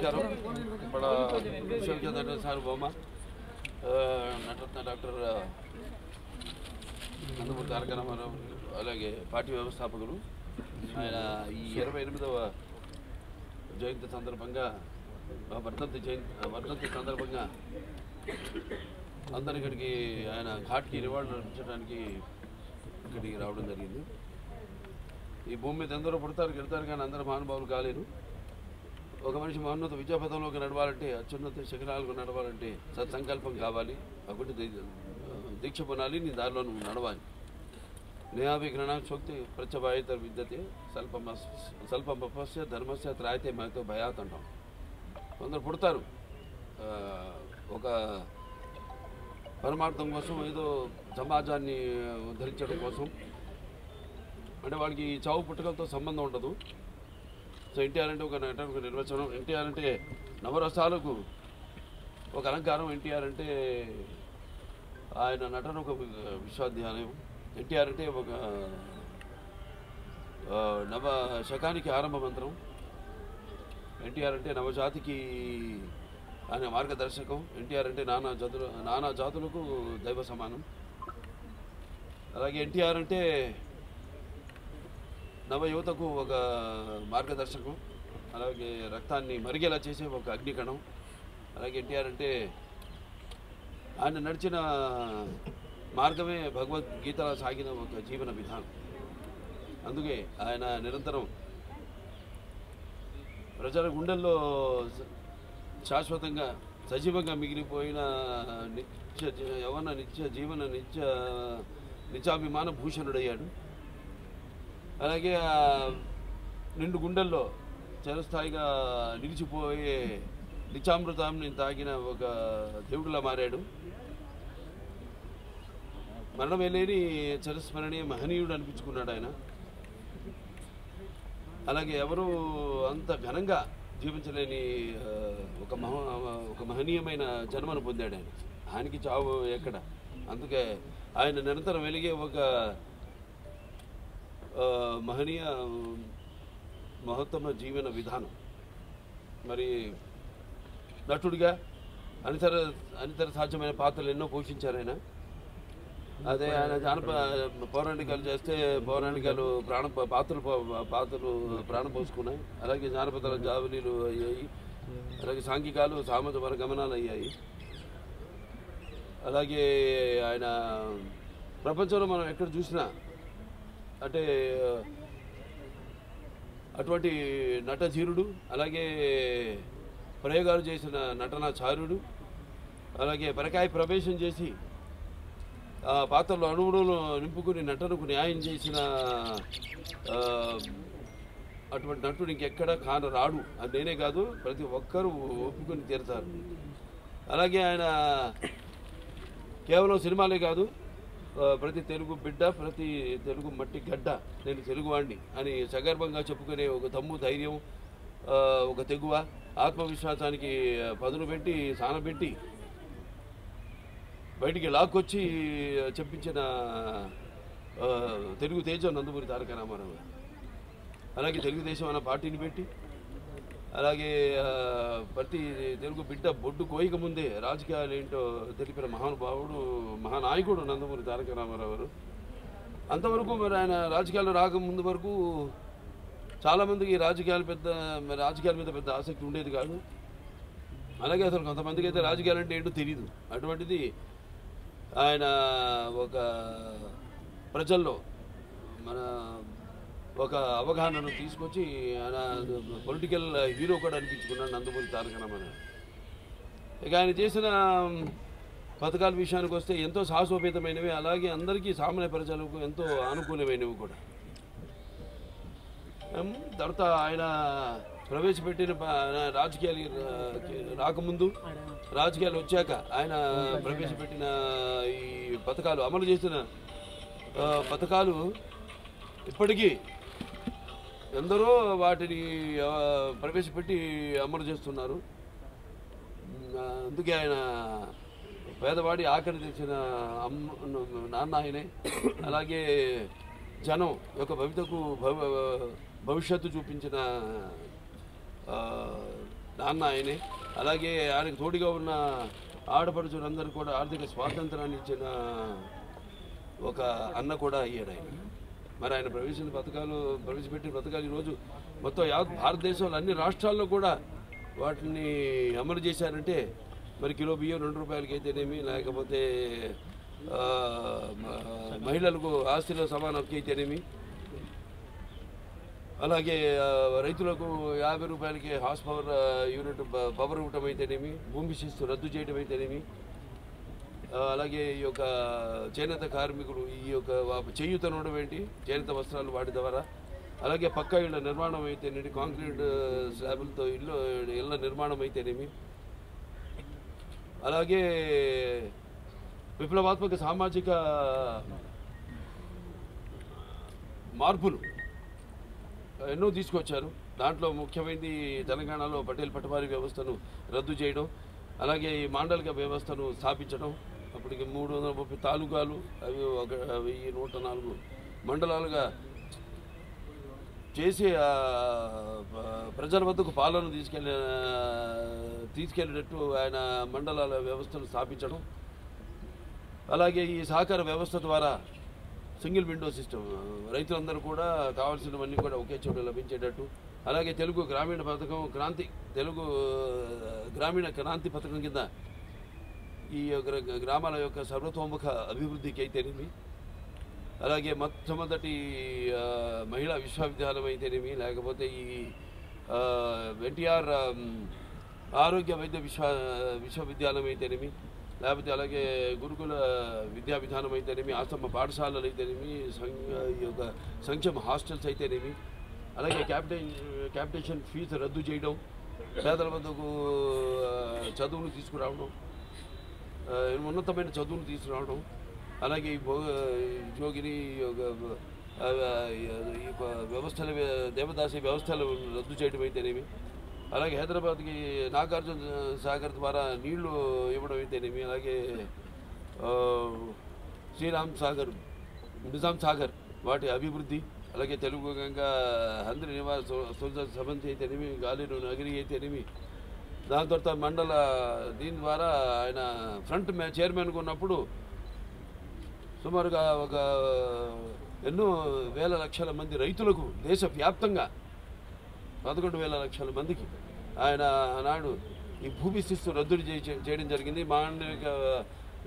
నమస్కారం. ఇప్పుడు విశ్వవిద్యాలయ సార్వభౌమ నటరత్న డాక్టర్ నందమూరి తారక రామారావు అలాగే పార్టీ వ్యవస్థాపకులు ఆయన ఈ 28వ జయంతి సందర్భంగా వర్ధంతి సందర్భంగా అందరి ఇక్కడికి ఆయన ఘాట్కి నివాళులు అర్పించడానికి ఇక్కడికి రావడం జరిగింది. ఈ భూమి మీద ఎందరో పుడతారు గెడతారు కానీ అందరూ మహానుభావులు కాలేరు. ఒక మనిషి మహోన్నత విద్యాపథంలోకి నడవాలంటే అత్యున్నత శిఖరాలకు నడవాలంటే సత్సంకల్పం కావాలి. ఒకటి దీక్ష పొనాలి, నీ దారిలో నువ్వు నడవాలి. నేహాభిగ్రహణోక్తి ప్రత్యభాయిత విద్యతే స్వల్పమపస్య ధర్మస్య త్రాయతే మాతో భయాత్ అంటాం. కొందరు పుడతారు ఒక పరమార్థం కోసం, ఏదో సమాజాన్ని ఉద్ధరించడం కోసం. అంటే వాడికి చావు పుట్టుకలతో సంబంధం ఉండదు. సో ఎన్టీఆర్ అంటే ఒక నిర్వచనం. ఎన్టీఆర్ అంటే నవరసాలకు ఒక అలంకారం. ఎన్టీఆర్ అంటే ఆయన నటన ఒక విశ్వాధ్యాలయం. ఎన్టీఆర్ అంటే ఒక నవ శకానికి ఆరంభ మంత్రం. ఎన్టీఆర్ అంటే నవజాతికి ఆయన మార్గదర్శకం. ఎన్టీఆర్ అంటే నానా జాతులకు దైవ సమానం. అలాగే ఎన్టీఆర్ అంటే నవ యువతకు ఒక మార్గదర్శకం. అలాగే రక్తాన్ని మరిగేలా చేసే ఒక అగ్నికణం. అలాగే ఎన్టీఆర్ అంటే ఆయన నడిచిన మార్గమే భగవద్గీతలో సాగిన ఒక జీవన విధానం. అందుకే ఆయన నిరంతరం ప్రజల గుండెల్లో శాశ్వతంగా సజీవంగా మిగిలిపోయిన నిత్య జీవన నిత్యాభిమాన భూషణుడయ్యాడు. అలాగే నిండు గుండెల్లో చిరస్థాయిగా నిలిచిపోయే నిత్యామృతాన్ని తాగిన ఒక దేవుడిలా మారాడు. మరణమే లేని చిరస్మరణీయ మహనీయుడు అనిపించుకున్నాడు ఆయన. అలాగే ఎవరు అంత ఘనంగా జీవించలేని ఒక మహనీయమైన జన్మను పొందాడు ఆయన. ఆయనకి చావు ఎక్కడ. అందుకే ఆయన నిరంతరం వెలిగే ఒక మహనీయ మహోత్తమ జీవన విధానం. మరి నటుడిగా అనితర సాధ్యమైన పాత్రలు ఎన్నో పోషించారు ఆయన. అదే ఆయన పౌరాణికాలు చేస్తే పౌరాణికాలు పాత్రలు ప్రాణం పోసుకున్నాయి. అలాగే జానపదాల జావలీలు అయ్యాయి. అలాగే సాంఘికాలు సామాజిక గమనాలు అయ్యాయి. అలాగే ఆయన ప్రపంచంలో మనం ఎక్కడ చూసినా అంటే అటువంటి నటధీరుడు, అలాగే ప్రయోగాలు చేసిన నటనాచార్యుడు, అలాగే పరకాయ ప్రవేశం చేసి ఆ పాత్రలో అణువులను నింపుకుని నటనకు న్యాయం చేసిన అటువంటి నటుడు ఇంకెక్కడ రాడు. అది నేనే కాదు, ప్రతి ఒక్కరూ ఒప్పుకొని తీరుతారు. అలాగే ఆయన కేవలం సినిమాలే కాదు, ప్రతి తెలుగు బిడ్డ, ప్రతి తెలుగు మట్టి గడ్డ, నేను తెలుగువాడిని అని సగర్భంగా చెప్పుకునే ఒక దమ్ము, ధైర్యం, ఒక తెగువ, ఆత్మవిశ్వాసానికి పదును పెట్టి సానబెట్టి బయటికి లాక్కొచ్చి చెప్పించిన తెలుగు తేజం నందమూరి తారక రామారావు. అలాగే తెలుగుదేశం అన్న పార్టీని పెట్టి, అలాగే ప్రతి తెలుగు బిడ్డ బొడ్డు కోయిక ముందే రాజకీయాలు ఏంటో తెలిపిన మహానుభావుడు, మహానాయకుడు నందమూరి తారక రామారావు గారు. అంతవరకు మరి ఆయన రాజకీయాలు రాకముందు వరకు చాలామందికి రాజకీయాల మీద పెద్ద ఆసక్తి ఉండేది కాదు. అలాగే అసలు కొంతమందికి అయితే రాజకీయాలు అంటే ఏంటో తెలియదు. అటువంటిది ఆయన ఒక ప్రజల్లో మన ఒక అవగాహనను తీసుకొచ్చి ఆయన పొలిటికల్ హీరో కూడా అనిపించుకున్నాడు నందమూరి తారక రామారావు. ఇక ఆయన చేసిన పథకాల విషయానికి వస్తే ఎంతో సాహసోపేతమైనవి, అలాగే అందరికీ సామాన్య ప్రజలకు ఎంతో అనుకూలమైనవి కూడా. తర్వాత ఆయన ప్రవేశపెట్టిన రాజకీయాలు రాకముందు, రాజకీయాలు వచ్చాక ఆయన ప్రవేశపెట్టిన ఈ పథకాలు, అమలు చేసిన పథకాలు ఇప్పటికీ ఎందరో వాటిని ప్రవేశపెట్టి అమలు చేస్తున్నారు. అందుకే ఆయన పేదవాడి ఆఖరి తెచ్చిన నాన్న ఆయనే. అలాగే జనం యొక్క భవిష్యత్తు చూపించిన నాన్న ఆయనే. అలాగే ఆయనకు తోడుగా ఉన్న ఆడపడుచులందరూ కూడా ఆర్థిక స్వాతంత్రాన్ని ఇచ్చిన ఒక అన్న కూడా అయ్యాడు ఆయన. మరి ఆయన ప్రవేశపెట్టిన పథకాలు ఈరోజు మొత్తం భారతదేశంలో అన్ని రాష్ట్రాల్లో కూడా వాటిని అమలు చేశారంటే మరి కిలో బియ్యం 2 రూపాయలకి అయితేనేమి, లేకపోతే మహిళలకు ఆస్తిలో సమాన హక్కు అయితేనేమి, అలాగే రైతులకు 50 రూపాయలకి హార్స్ పవర్ యూనిట్ పవర్ ఇవ్వటం అయితేనేమి, భూమి శిస్తు రద్దు చేయడం అయితేనేమి, అలాగే ఈ యొక్క చేనేత కార్మికులు ఈ యొక్క చేయూతనడం ఏంటి, చేనేత వస్త్రాలు వాటి ద్వారా, అలాగే పక్కా ఇళ్ళ నిర్మాణం అయితేనేమి, కాంక్రీట్ స్లాబులతో ఇళ్ళ నిర్మాణం అయితేనేమి, అలాగే విప్లవాత్మక సామాజిక మార్పులు ఎన్నో తీసుకొచ్చారు. దాంట్లో ముఖ్యమైనది తెలంగాణలో పటేల్ పటవారీ వ్యవస్థను రద్దు చేయడం, అలాగే ఈ మాండలిక వ్యవస్థను స్థాపించడం. అప్పటికి 330 తాలూకాలు, అవి 1104 మండలాలుగా చేసి ప్రజల వద్దకు పాలన తీసుకెళ్ళేటట్టు ఆయన మండలాల వ్యవస్థను స్థాపించడం. అలాగే ఈ సహకార వ్యవస్థ ద్వారా సింగిల్ విండో సిస్టమ్, రైతులందరూ కూడా కావాల్సినవన్నీ కూడా ఒకే చోట లభించేటట్టు. అలాగే తెలుగు గ్రామీణ క్రాంతి పథకం కింద ఈ గ్రామాల యొక్క సర్వతోముఖ అభివృద్ధికి అయితేనేమి, అలాగే మొట్టమొదటి మహిళా విశ్వవిద్యాలయం అయితేనేమి, లేకపోతే ఈ ఎన్టీఆర్ ఆరోగ్య వైద్య విశ్వవిద్యాలయం అయితేనేమి, లేకపోతే అలాగే గురుకుల విద్యా విధానం అయితేనేమి, ఆశ్రమ పాఠశాలలు అయితేనేమి, ఈ యొక్క సంక్షేమ హాస్టల్స్ అయితేనేమి, అలాగే క్యాపిటేషన్ ఫీజు రద్దు చేయడం, పేదల వద్దకు చదువును తీసుకురావడం, ఉన్నతమైన చదువును తీసుకురావడం, అలాగే జోగిని వ్యవస్థల దేవదాసి వ్యవస్థలు రద్దు చేయడం అయితేనేమి, అలాగే హైదరాబాద్కి నాగార్జున సాగర్ ద్వారా నీళ్లు ఇవ్వడం అయితేనేమి, అలాగే నిజాం సాగర్ వాటి అభివృద్ధి, అలాగే తెలుగు గంగా హంద్రి నివాస సమంతి అయితేనేమి, గాలిరు నగిరి అయితేనేమి, దాని తర్వాత మండల దీని ద్వారా ఆయన ఫ్రంట్ చైర్మన్గా ఉన్నప్పుడు సుమారుగా ఒక ఎన్నో వేల లక్షల మంది రైతులకు దేశవ్యాప్తంగా 11,000 లక్షల మందికి ఆయన ఆనాడు ఈ భూమి శిస్తు రద్దు చేయడం జరిగింది. మాండలిక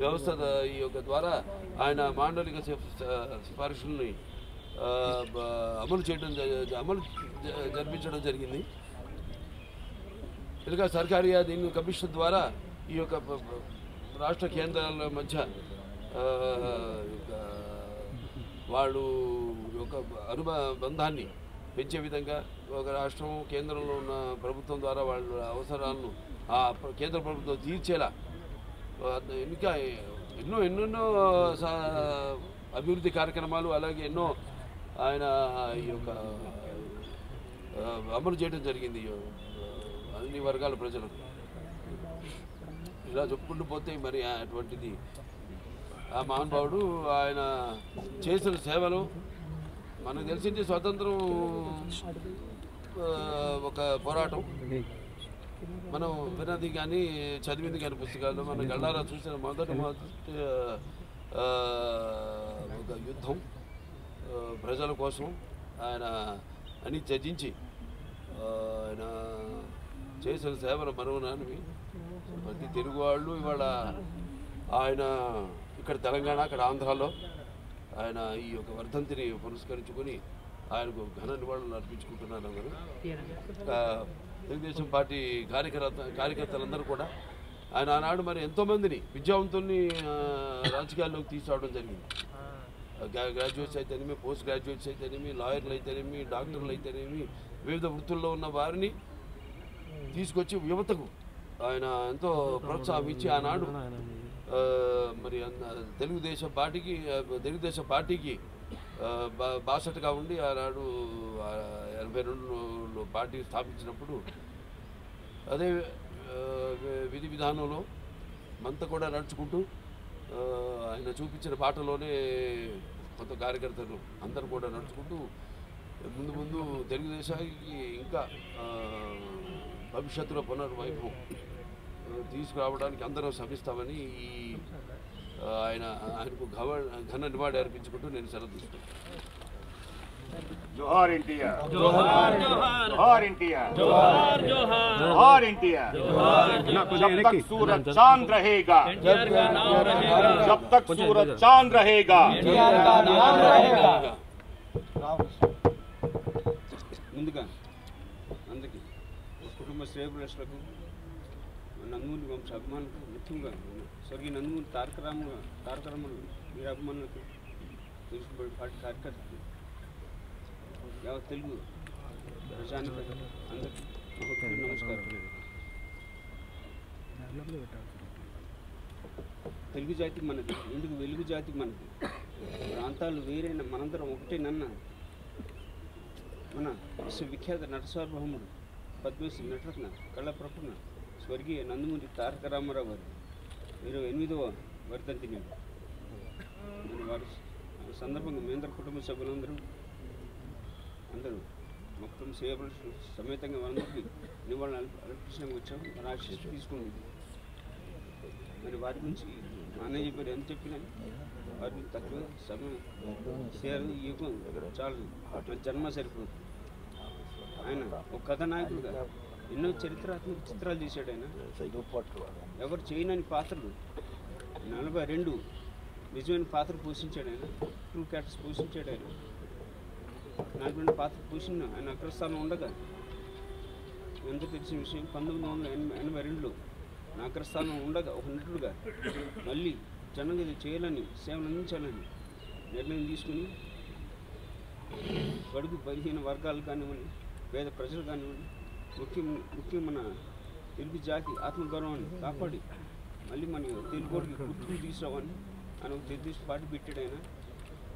వ్యవస్థ ఈ యొక్క ద్వారా ఆయన మాండలిక సిఫార్సుల్ని అమలు జరిపించడం జరిగింది. ఇలాగా సర్కారీ దీని కమిషన్ ద్వారా ఈ యొక్క రాష్ట్ర కేంద్రాల మధ్య వాళ్ళు ఒక అనుబంధాన్ని పెంచే విధంగా ఒక రాష్ట్రం కేంద్రంలో ఉన్న ప్రభుత్వం ద్వారా వాళ్ళ అవసరాలను ఆ కేంద్ర ప్రభుత్వం తీర్చేలా ఇంకా ఎన్నెన్నో అభివృద్ధి కార్యక్రమాలు, అలాగే ఎన్నో ఆయన ఈ యొక్క అమలు చేయడం జరిగింది అన్ని వర్గాల ప్రజలకు. ఇలా చెప్పుకుంటూ పోతే మరి అటువంటిది ఆ మహానుభావుడు ఆయన చేసిన సేవలు మనకు తెలిసింది. స్వాతంత్రం ఒక పోరాటం, మనం విన్నది కానీ చదివింది కానీ పుస్తకాలు, మన గళ్ళారా చూసిన మొదటి ఒక యుద్ధం ప్రజల కోసం ఆయన అని త్యజించి ఆయన చేసిన సేవలు మరువనానివి. ప్రతి తెలుగు వాళ్ళు ఇవాళ ఆయన ఇక్కడ తెలంగాణ, అక్కడ ఆంధ్రాలో ఆయన ఈ యొక్క వర్ధంతిని పురస్కరించుకొని ఆయనకు ఘన నివాళులు అర్పించుకుంటున్నారు అందరూ. తెలుగుదేశం పార్టీ కార్యకర్తలందరూ కూడా ఆయన ఆనాడు మరి ఎంతోమందిని విద్యావంతుల్ని రాజకీయాల్లోకి తీసుకురావడం జరిగింది. గ్రాడ్యుయేట్స్ అయితేనేమి, పోస్ట్ గ్రాడ్యుయేట్స్ అయితేనేమి, లాయర్లు అయితేనేమి, డాక్టర్లు అయితేనేమి, వివిధ వృత్తుల్లో ఉన్న వారిని తీసుకొచ్చి యువతకు ఆయన ఎంతో ప్రోత్సాహం ఇచ్చి ఆనాడు మరి తెలుగుదేశం పార్టీకి బాసటగా ఉండి ఆనాడు 82లో పార్టీ స్థాపించినప్పుడు అదే విధి విధానంలో మంత కూడా నడుచుకుంటూ ఆయన చూపించిన బాటలోనే కొంత కార్యకర్తలు అందరూ కూడా నడుచుకుంటూ ముందు తెలుగుదేశానికి ఇంకా భవిష్యత్తులో పునర్వైభవం తీసుకురావడానికి అందరం శ్రమిస్తామని ఈ ఆయనకు ఘన నివాళి అర్పించుకుంటూ నేను సెలవు తీసుకుంటాను. जोहार इंडिया, जोहार जोहार इंडिया, जोहार जोहार जोहार इंडिया। जब तक सूरज चांद रहेगा, जब तक सूरज चांद रहेगा, ముందుగా అందరికీ కుటుంబ శ్రేయభిలాషులకు నందమూరి వంశ అభిమానులకు ముఖ్యంగా స్వర్గీయ నందమూరి తారక రామారావు వీరి అభిమానులకు తెలుసుబడి పార్టీ కార్యకర్తలకు యావత్ తెలుగు ప్రజానికి అందరికీ నమస్కారం. తెలుగు జాతి మనది, ఎందుకు వెలుగు జాతి మనది, ప్రాంతాలు వేరైన మనందరం ఒకటేనన్న మన విశ్వవిఖ్యాత నటసార్వభౌముడు పద్మశ్రీ నటరత్న కళాప్రపూర్ణ స్వర్గీయ నందమూరి తారక రామారావు గారు 28వ వర్ధంతి నేడు. వారి సందర్భంగా మీ అందరి కుటుంబ సభ్యులందరూ మొత్తం సేవలు సమేతంగా మనందరికీ నివాళులు అర్పించడానికి వచ్చాం. మన ఆశీస్సు తీసుకుంది. మరి వారి గురించి అన్నయ్య చెప్పారు, ఎంత చెప్పినా వారికి తక్కువ సమయం సేవ యుగం చాలు, జన్మ సరిపోదు. ఆయన ఒక కథానాయకుడుగా ఎన్నో చరిత్రాత్మక చిత్రాలు తీశాడు. ఆయన ఎవరు చేయనని పాత్రలు 42 నిజమైన పాత్ర పోషించాడు. ఆయన ట్రూ క్యారెక్టర్స్ పోషించాడు. ఆయన 42 పాత్ర పోషించిన ఆయన అగ్రస్థానం ఉండగా ఎంత తెలిసిన విషయం 1982లో నా అగ్రస్థానం ఉండగా ఒక నటుడుగా మళ్ళీ జనంగా చేయాలని సేవలు అందించాలని నిర్ణయం తీసుకుని బడుగు బలహీన వర్గాలు కానివ్వండి, పేద ప్రజలు కానివ్వండి, ముఖ్యం మన తెలుగు జాతి ఆత్మగౌరవాన్ని కాపాడి మళ్ళీ మన తెలుగుడికి గుర్తుకు తీసుకురావని ఆయన ఒక తెలుగు పార్టీ పెట్టాడు.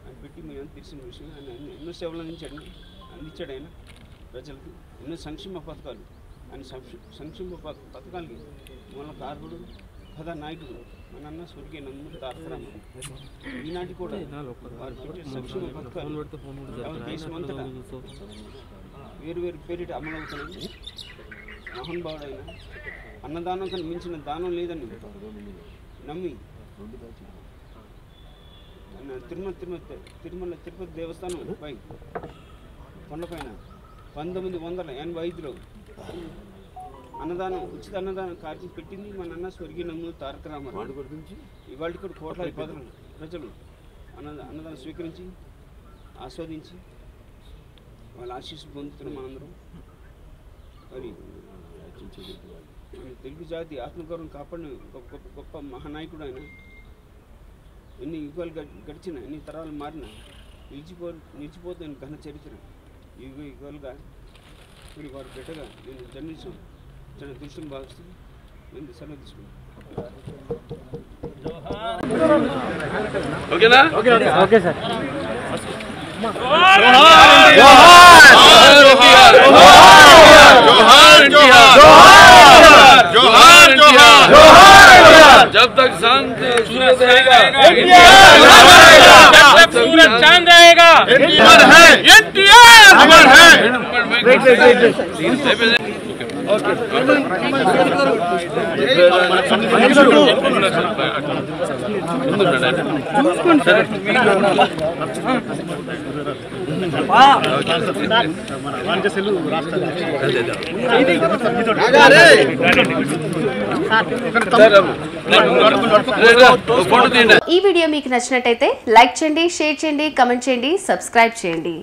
ఆయన పెట్టి మీ అంత తెలిసిన విషయం. ఆయన ఎన్నో సేవలు అందించాడు. ఆయన ప్రజలకు ఎన్నో సంక్షేమ పథకాలు, ఆయన సంక్షేమ పథకాలకి మూల కారకుడు కథానాయకుడు మన అన్న స్వర్గీయ నందమూరి తారక రామారావు. ఈనాటి కూడా వారు పెట్టే సంక్షేమ పథకాలు దేశమంతటా వేరు పేరిట అమలవుతున్నాయి. మహానుభావుడైన అన్నదానం కన్నా మించిన దానం లేదని నమ్మి తిరుపతి దేవస్థానం పై కొండపైన 1985లో ఉచిత అన్నదానం కార్యం పెట్టింది మన అన్న స్వర్గీయ నందమూరి తారక రామారావు. ఇవాళ కూడా కోట్లాది ప్రజలు అన్నదానం స్వీకరించి ఆస్వాదించి వాళ్ళ ఆశీస్సు పొందుతున్నాం మనందరం. మరి తెలుగు జాతి ఆత్మగౌరవం కాపాడిన గొప్ప మహానాయకుడు ఆయన. ఎన్ని యుగాలు గడిచిన, ఎన్ని తరాలు మారిన నిలిచిపోతున్న ఘన చరిత్ర. యుగాలుగా మరి వారి బిడ్డగా నేను జన్మించాను. చాలా దృష్టిని భావిస్తూ నేను సెలవు తీసుకున్నాను. Okay sir. जब तक सूरज रहेगा, जब तक सूरज चांद रहेगा, अमर है, अमर है। ఈ వీడియో మీకు నచ్చినట్టయితే లైక్ చేయండి, షేర్ చేయండి, కమెంట్ చేయండి, సబ్స్క్రైబ్ చేయండి.